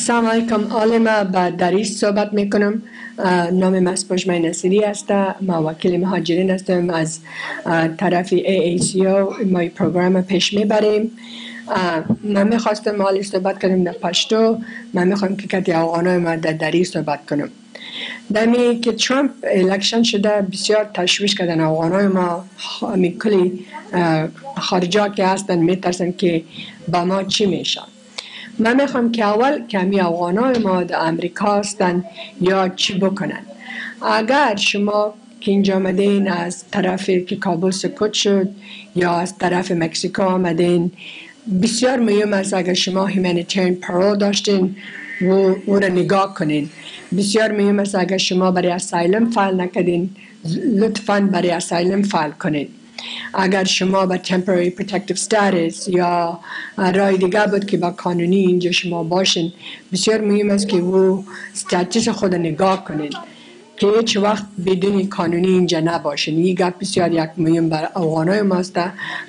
سلام علیکم. ما با دریس صحبت میکنم. نام من پشمای نصیری است. ما وکیل مهاجرین هستم. از طرف AACO ما پروگرام پیش میبریم. من میخواستم مالی صحبت کنم در پشتو. من میخوام که کتی افغانای ما در دریس صحبت کنم. دمی که ترامپ الکشن شده بسیار تشویش کردن افغانای ما. کلی خارجا که هستن میترسن که با ما چی میشن. من میخوام که اول کمی افغانای ما در امریکا هستن یا چی بکنن. اگر شما که اینجا آمدین از طرف که کابل سقوط شد یا از طرف مکزیکو آمدین، بسیار مهم است اگر شما هیومانیتریان پرول داشتین و او را نگاه کنین. بسیار مهم است اگر شما برای اسایلم فایل نکردین، لطفاً برای اسایلم فایل کنین. اگر شما با temporary protective status یا رای دیگه بود که با قانونی اینجا شما باشین، بسیار مهم است که او استاتوس خود نگاه کنین که هیچ وقت بدون قانونی اینجا نباشین. این گپ بسیار یک مهم بر افغانای ماست.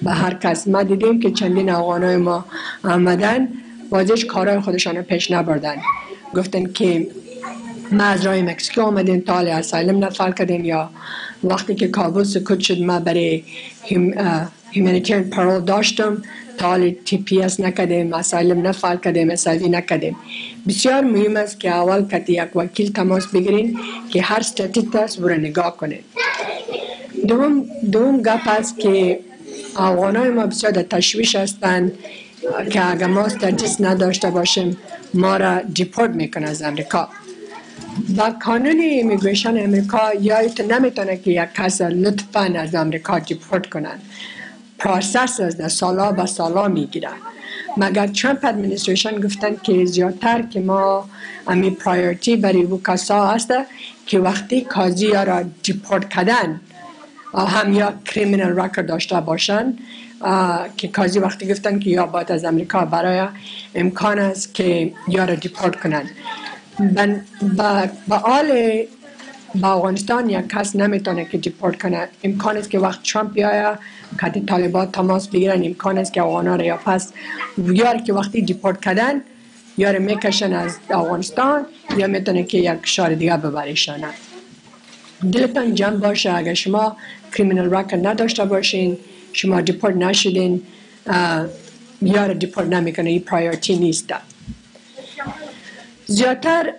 به هر کس ما دیدیم که چندین افغانای ما آمدن بازش کارهای خودشان پیش نبردن، گفتن که ما از راه مکزیکو آمدیم تا حال اسایلم نفعل کردیم، یا وقتی که کابل سقوط شد ما برای هیومانیتریان پرول داشتم تا حال TPS نکردیم، اسایلم نفعل کردیم، اسایلی نکردیم. بسیار مهم است که اول کتی یک وکیل تماس بگیرین که هر استاتوس است برای نگاه کنین. دوم گپ است که افغانای ما بسیار در تشویش هستند که اگر ما استاتوس نداشته باشیم ما را دیپورت میکنه از امریکا. با قانون ایمیگریشن امریکا یادتون نمیتونه که یک کس لطفاً از امریکا دیپورت کنن. پروسس از در سالا به سالا میگیره. مگر ترامپ ادمنستریشن گفتن که زیادتر که ما امی پرایورتی برای او کسا هست که وقتی قاضی را دیپورت کردن هم یا کریمینال رکورد داشته باشن، که قاضی وقتی گفتن که یا باید از امریکا برای امکان است که یا را دیپورت کنن. با آل با افغانستان یک کس نمیتونه که دیپورت کنه. امکان است که وقت ترامپ بیاید که طالبان تماس بگیرن، امکان است که افغانا را یا پس بیار که وقتی دیپورت کردن یا را میکشن از افغانستان یا میتونه که یک کشور دیگه ببریشن. دلتان جمع باشه اگر شما کریمینال رکورد نداشته باشین، شما دیپورت نشدین، یا را دیپورت نمیکنه. این پرایورتی نیست. زیادتر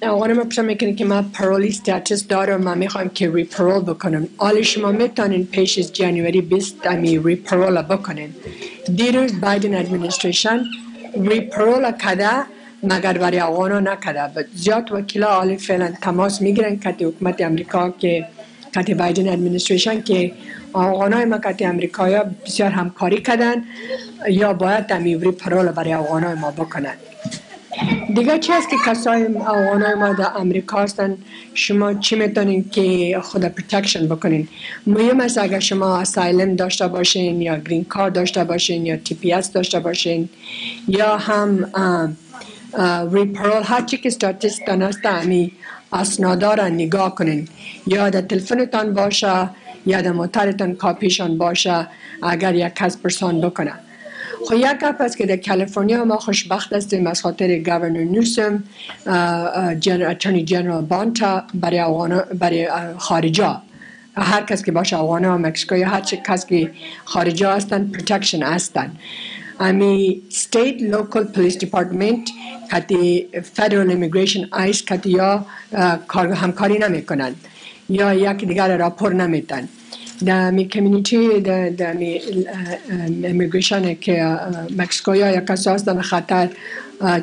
افغانان ما پسند میکنه که ما پرولی استاتوس دارم، ما میخوایم که ری پرول بکنم. حالا شما میتونین پیش از جنوری 20 امی ری پرول بکنین. دیروز بایدن ادمنستریشن ری پرول کده مگر برای افغانان نکده. زیاد وکیلا حالا فعلا تماس میگیرن که حکومت امریکا که کتی بایدن ادمنستریشن که افغانای ما کتی امریکایی بسیار همکاری کردن یا باید امی ری پرول برای افغانای ما بکنن. دیگه چی است که کسای افغانای ما در امریکا هستن، شما چی میتونین که خود پروتکشن بکنین؟ مهم است اگر شما اسایلم داشته باشین یا گرین کارت داشته باشین یا TPS داشته باشین یا هم ری پرول، هر چی که استاتوس تان است امی اسنادا را نگاه کنین، یا در تلفنتان باشه یا در موترتان کاپیشان باشه اگر یک کس پرسان بکنه. خب یک گپ است که در کالیفرنیا ما خوشبخت هستیم از خاطر گورنر نیوسم، اتورنی جنرال بانتا برای خارجا، هر کس که باشه افغانا و مکزیکو یا هر کس که خارجا هستن پروتکشن هستن. امی state local police department کتی federal immigration ICE کتی یا همکاری نمی کنند یا یک دیگر راپور نمیتن. در می کمیونیتی در می امیگریشن که مکزیکو یا یک کسی هستن خطر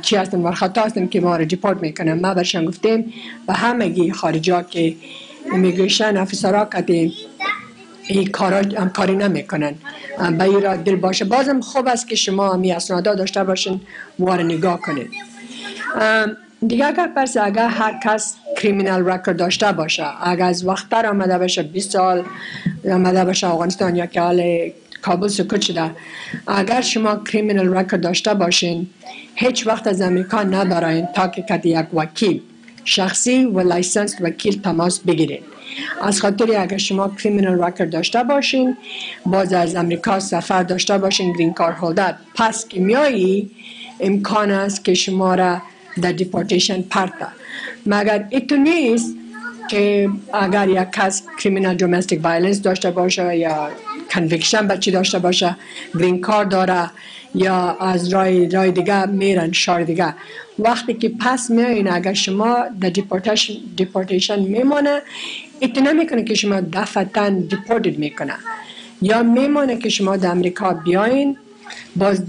چی هستن و خطا هستن که ما را دیپورت میکنن. ما برشان گفتیم و همگی خارجا که امیگریشن افسرها کتی این کاری نمیکنن، به این را دل باشه. بازم خوب است که شما می اسنادا داشته باشین و را نگاه کنین. دیگه اگر پس اگر هر کس کریمینال رکورد داشته باشه، اگر از وقت تر آمده باشه 20 سال آمده باشه افغانستان یا که حال کابل سقوط شده، اگر شما کریمینال رکورد داشته باشین هیچ وقت از امریکا نبراین تا که کتی یک وکیل شخصی و لایسنس وکیل تماس بگیرین. از خاطر اگر شما کریمینال رکورد داشته باشین، باز از امریکا سفر داشته باشین، گرین کارت هولدر، پس که میایی امکان است که شما را در دیپورتیشن پرتا. مگر ایتو نیست که اگر یک کس کریمینال دومستیک وایلنس داشته باشه یا کنویکشن بچی داشته باشه، گرین کارت داره یا از رای دیگه میرن شهر دیگه، وقتی که پس میایین اگر شما در دیپورتیشن میمانه، ایتو نمیکنه که شما دفعتاً دیپورتید میکنه، یا میمانه که شما در امریکا بیاین باز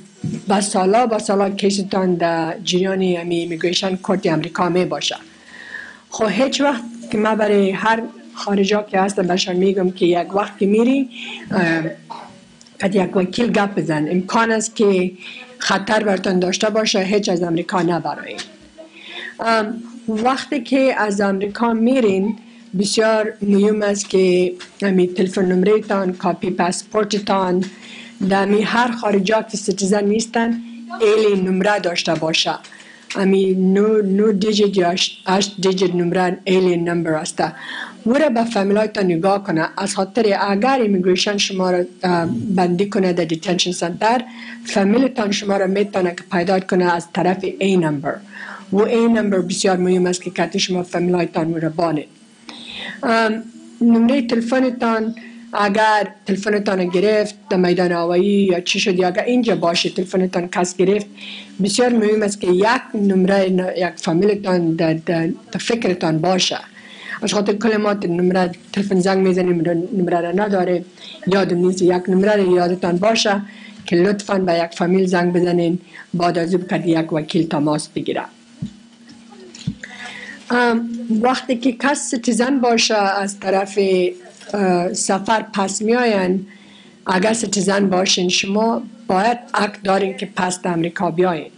با سالا کیستان در جریان ایمیگریشن کورت امریکا می باشه. خب هیچ وقت که من برای هر خارجا که هستم بهشان میگم که یک وقت که میری قد یک وکیل گپ بزن، امکان است که خطر برتان داشته باشه، هیچ از امریکا نبرایین. وقتی که از امریکا میرین بسیار مهم است که تلفن نمره تان، کاپی پاسپورت تان در هر خارجا که سیتیزن نیستن ایلی نمره داشته باشه. نو دیجیت یا 8 دیجیت نمره ایلی نمبر است. وره به فامیلای تا نگاه کنه، از خاطر اگر ایمیگریشن شما را بندی کنه در دیتنشن سنتر، فامیلتان شما را میتونه که پیدا کنه از طرف ای نمبر، و ای نمبر بسیار مهم است که کتی شما فامیلای تان را بانید. نمره تلفنتان اگر تلفنتان گرفت در میدان هوایی یا چی شد، یا اگر اینجا باشه تلفنتان کس گرفت، بسیار مهم است که یک نمره یک فامیلتان در فکرتان باشه. از خاطر کلمات نمره تلفن زنگ میزنیم نمره را نداره، یادم نیست، یک نمره یادتان باشه که لطفاً به یک فامیل زنگ بزنین، بعد از اون که یک وکیل تماس بگیره. وقتی که کس سیتیزن باشه از طرف سفر پس میاین، اگر سیتیزن باشین شما باید اک دارین که پس در امریکا بیاین.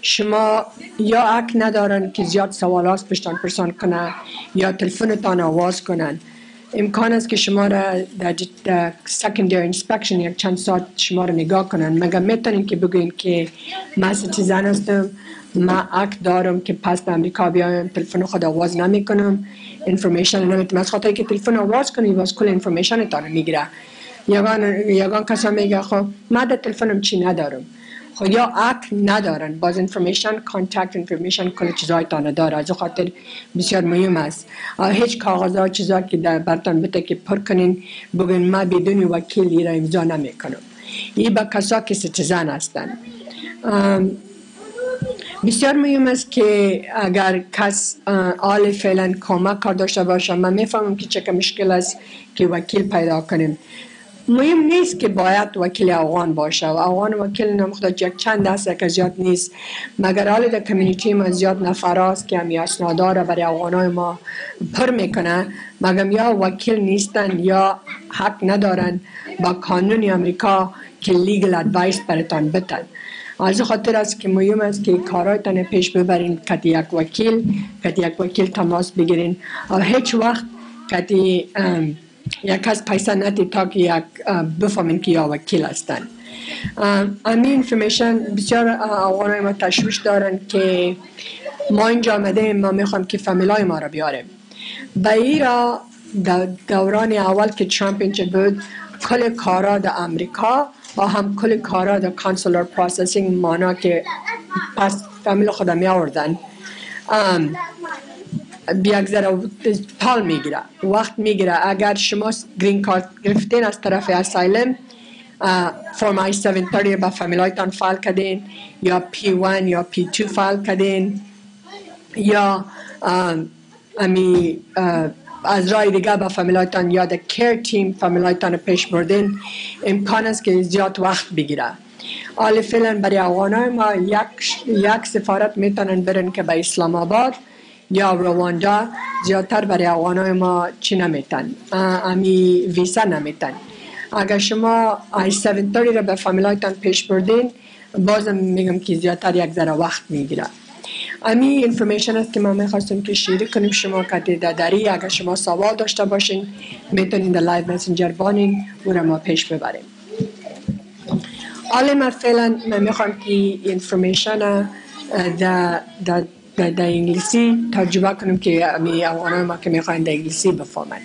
شما یا اک ندارن که زیاد سوالات پرسان کنن یا تلفنتان آواز کنن. امکان است که شما را در secondary inspection یک چند ساعت شما را نگاه کنن، مگر میتونین که بگوین که من سیتیزن هستم، من اک دارم که پس در امریکا بیایم، تلفن خود آواز نمی کنم، انفورمیشن نمیتونم. از خاطر که تلفن آواز کنی باز کل انفورمیشن تان میگیره. یگان کسا میگه خب من در تلفنم چی ندارم، خب یا اک ندارن، باز انفورمیشن، کانتکت انفورمیشن کل چیزای تان داره. از خاطر بسیار مهم است هیچ کاغذات چیزا که در برتان بده که پر کنین بگین من بدون وکیل را امضا نمی کنم. این با کسا که سیتیزن هستن. بسیار مهم است که اگر کس آل فعلا کمک کار داشته باشه، من میفهمم که چه مشکل است که وکیل پیدا کنیم. مهم نیست که باید وکیل افغان باشه، و افغان وکیل نمخداد یک چند دست که زیاد نیست، مگر حال در کمیونیتی ما زیاد نفراست که همی اسنادا را برای افغانای ما پر میکنه، مگر یا وکیل نیستن یا حق ندارن با قانون امریکا که لیگل ادوایس براتان بدن. از خاطر است که مهم است که کارایتان پیش ببرین، که یک وکیل تماس بگیرین و هیچ وقت که یک کس پیسه نتی تا که یک بفهمین که یا وکیل هستن. امی انفورمیشن بسیار افغانای ما تشویش دارن که ما اینجا آمده ما میخوایم که فامیلای ما را بیاریم. به ایرا دوران اول که ترامپ اینجا بود، کل کارا در امریکا و هم کل کارا در کانسولر پروسسینگ مانا که پس فامیل خودم می آوردن بیاگذره پال میگیره، وقت میگیره. اگر شما گرین کارت گرفتین از طرف اسایلم، فرم I-730 با فامیلایتان فایل کردین، یا P1 یا P2 فایل کردین، یا از رای دیگه با فامیلایتان یا در کیر تیم فامیلایتان پیش بردین، امکان است که زیاد وقت بگیره. حال فعلا برای افغانای ما یک سفارت میتونن برن که به اسلام آباد یا رواندا، زیادتر برای افغانای ما چی نمیتن، امی ویسا نمیتن. اگر شما I-730 را به فامیلایتان پیش بردین، بازم میگم که زیادتر یک ذره وقت میگیره. امی انفورمیشن است که ما میخواستم که شریک کنیم شما که داری. اگر شما سوال داشته باشین میتونین در لایو مسنجر بانین و را ما پیش ببریم. حالا ما فعلا میخوام که انفورمیشن در انگلیسی ترجمه کنیم که امی افغانای ما که میخواین در انگلیسی بفهمند.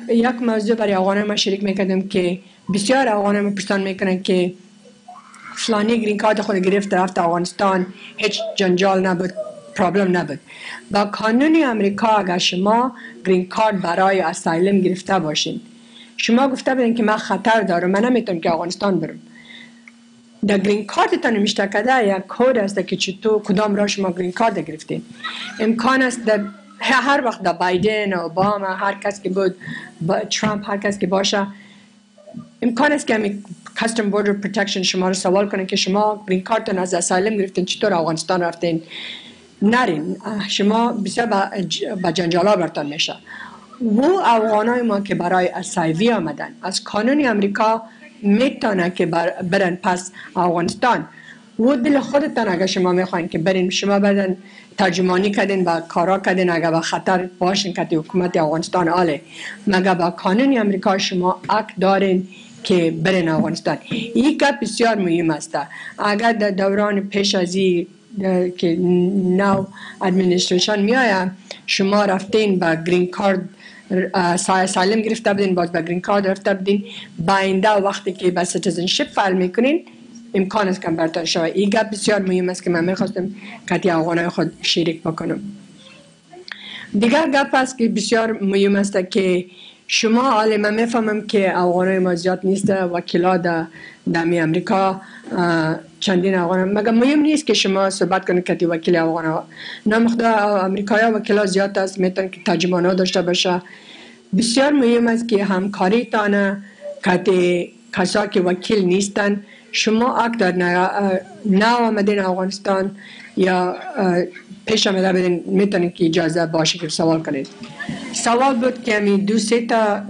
یک موضوع برای افغانای ما شریک میکردم که بسیار افغانای ما پرسان میکنن که فلانی گرین کارت خود گرفت رفت افغانستان، هیچ جنجال نبود، پرابلم نبود. با قانون امریکا اگر شما گرین کارت برای اسایلم گرفته باشین، شما گفته بودین که من خطر دارم، من نمیتونم که افغانستان برم، در گرین کارتتان نمیشته کده یک کد است که چطور کدام را شما گرین کارت گرفتین. امکان است در هر وقت در بایدن، اوباما، هر کس که بود، ترامپ، هر کس که باشه، امکان است که همین کاستم بوردر پروتکشن شما رو سوال کنه که شما گرین کارتتان از اسایلم گرفتین، چطور افغانستان رفتین؟ نرین، شما بسیار با جنجالا برتان میشه. و افغانای ما که برای اسایوی آمدن از قانون امریکا میتونه که برن پس افغانستان. و دل خودتان اگر شما میخواین که برین، شما بدن ترجمانی کردین با کارا کردین، اگر با خطر باشین که حکومت افغانستان آله، مگر با قانون امریکا شما حق دارین که برین افغانستان. این گپ بسیار مهم است. اگر در دوران پیش از که نو ادمنستریشن میآید شما رفتین با گرین کارت اسایلم گرفته بدین، باز با گرین کارت رفته بدین، با آینده وقتی که با سیتیزنشیپ فایل میکنین امکان است که برتر شود. این گپ بسیار مهم است که من میخواستم که افغانای خود شریک بکنم. دیگر گپ است که بسیار مهم است که شما حالا من میفهمم که افغانای ما زیاد نیست، وکیلا در امریکا چندین افغان، مگر مهم نیست که شما صحبت کنید که وکیل افغان نامخدا امریکایی وکیلا زیاد است، میتونن که ترجمانا داشته باشه. بسیار مهم است که همکاری تانه که کسا که وکیل نیستن شما حق دارین نه آمدین افغانستان یا پیش آمده بدین، میتونید که اجازه باشه که سوال کنید. سوال بود که همین دو سه تا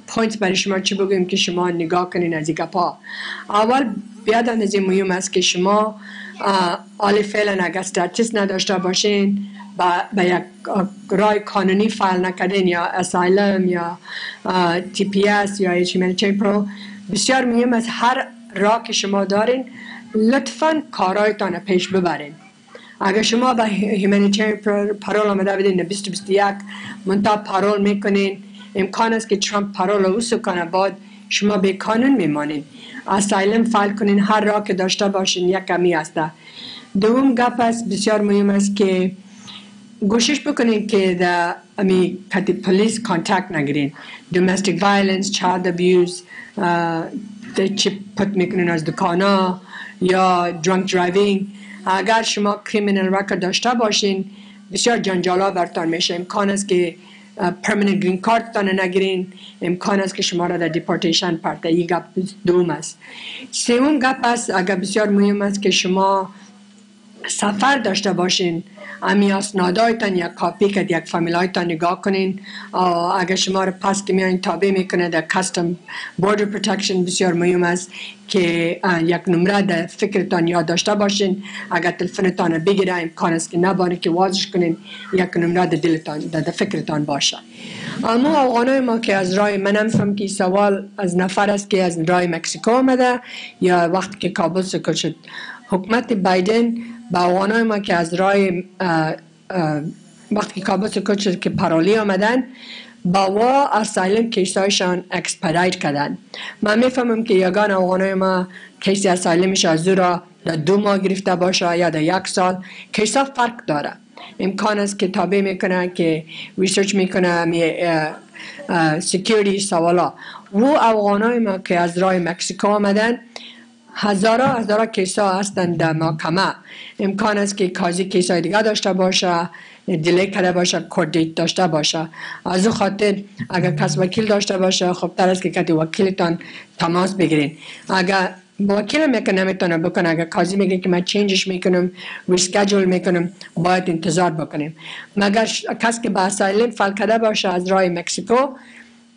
پوینت برای شما چی بگویم که شما نگاه کنین از این گپا. اول بیاد اندازه مهم است که شما حال فعلا اگر استاتس نداشته باشین، با یک رای قانونی فایل نکردین یا اسایلم یا تی پی اس یا هیومانیتریان پرو، بسیار مهم است هر راه که شما دارین لطفاً کارایتان پیش ببرین. اگر شما با هیومانیتریان پرول آمده بدین 2021 منتها پرول میکنین، امکان است که ترامپ پرول رو وصول کنه، بعد شما به قانون میمانین. اسایلم فایل کنین، هر راه که داشته باشین یک کمی است. دوم گپ است بسیار مهم است که کوشش بکنین که در امی کتی پلیس کانتکت نگیرین. domestic violence، child abuse، چی پت میکنین از دکانا یا drunk driving. اگر شما کریمینال رکورد داشته باشین بسیار جنجالا برتان میشه. امکان است که پرمننت گرین کارت تان نگیرین، امکان است که شما را در دیپورتیشن پرته. این گپ دوم است. سوم گپ است اگر بسیار مهم است که شما سفر داشته باشین، امی اسنادایتان یک کاپی که یک فامیلایتان نگاه کنین. اگر شما را پس که میایین تابع میکنه در کاستم بوردر پروتکشن بسیار مهم است که یک نمره در فکرتان یاد داشته باشین. اگر تلفنتان بگیره امکان است که نباره که وازش کنین، یک نمره در دلتان در فکرتان باشه. اما افغانای ما که از رای من نمیفهم که سوال از نفر است که از رای مکزیکو آمده یا وقتی که کابل سقوط شد، حکومت بایدن با افغانای ما که از رای وقتی که کابل سقوط شد که پرولی آمدن با وا اسایلم کیسایشان اکسپدایت کردن. من میفهمم که یگان افغانای ما کیس اسایلمش از را در 2 ماه گرفته باشه یا در 1 سال، کیسا فرق داره. امکان است که تابع میکنه که ریسرچ میکنه سکیوریتی سوالا. و افغانای ما که از رای مکزیکو آمدن هزارا کیسا هستند در محکمه. امکان است که قاضی کیسای دیگه داشته باشه، دیلی کرده باشه، کورت دیت داشته باشه. از او خاطر اگر کس وکیل داشته باشه خب تر است که کتی وکیلتان تماس بگیرین. اگر وکیل میکنه نمیتونه بکنه، اگر قاضی میگه که من چینجش میکنم، ریسکیجول میکنم، باید انتظار بکنیم. مگر کس که با اسایلم فایل کرده باشه از رای مکزیکو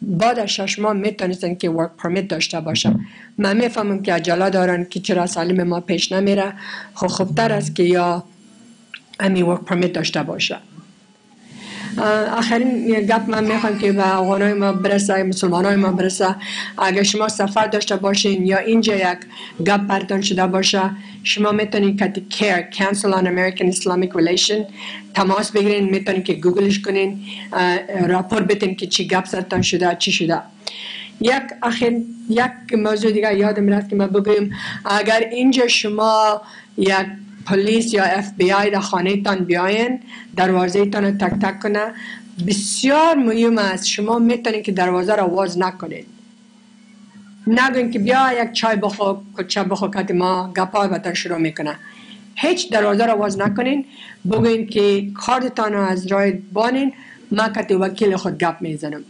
بعد از 6 ماه میتونستن که ورک پرمیت داشته باشه. من میفهمم که عجله دارن که چرا اسایلم ما پیش نمیره، خوبتر است که یا امی ورک پرمیت داشته باشه. آخرین گپ من میخوام که به افغانای ما برسه، مسلمانای ما برسه. اگر شما سفر داشته باشین یا اینجا یک گپ براتون شده باشه، شما میتونید که کیر Council on American Islamic Relation تماس بگیرین، میتونید که گوگلش کنین، راپور بدین که چی گپ سرتان شده، چی شده. یک موضوع دیگه یادم رفت که ما بگویم اگر اینجا شما یک پلیس یا اف بی آی در خانه تان بیاین دروازه تان تک تک کنه بسیار مهم است شما میتونید که دروازه را باز نکنید نگوین که بیا یک چای بخور کچه بخور که ما گپا بتن شروع میکنه هیچ دروازه را باز نکنین بگوین که کارتان را از راه بانین ما که وکیل خود گپ میزنم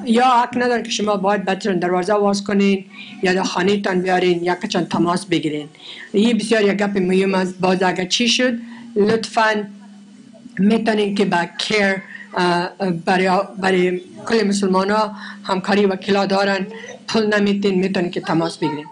یا حق نداره که شما باید بترین دروازه باز کنین یا در خانه تان بیارین یا کچان تماس بگیرین این بسیار یک گپ مهم است باز اگر چی شد لطفاً میتونین که با کیر برای کل مسلمان ها همکاری وکیلا دارن پول نمیتین میتونین که تماس بگیرین